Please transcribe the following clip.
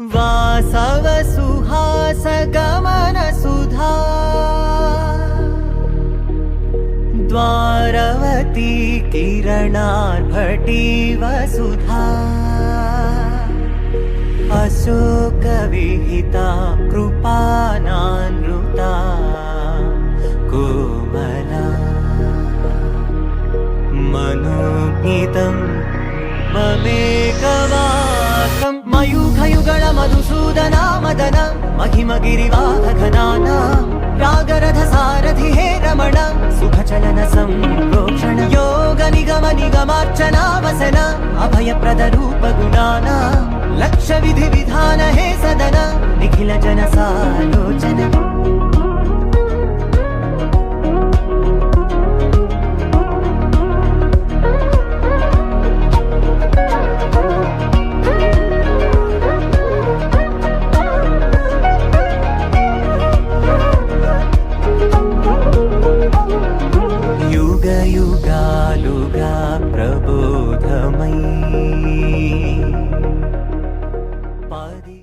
वासव सुहास गमन सुधा द्वारवती किरणार्भटी वसुधा अशोक विहिता कृपानानृता कोमला मनोज्ञितं ममेकवाकं मयूखयुगल मधुसूदना मदन महिमगिरिवाहघनाना रागरथ सारथि हे रमण सुखचलन संप्रोक्षण योग निगम निगमार्चना वसन अभयप्रद रूप गुणाना लक्ष्य विधि विधान हे सदन निखिल जन सालोचन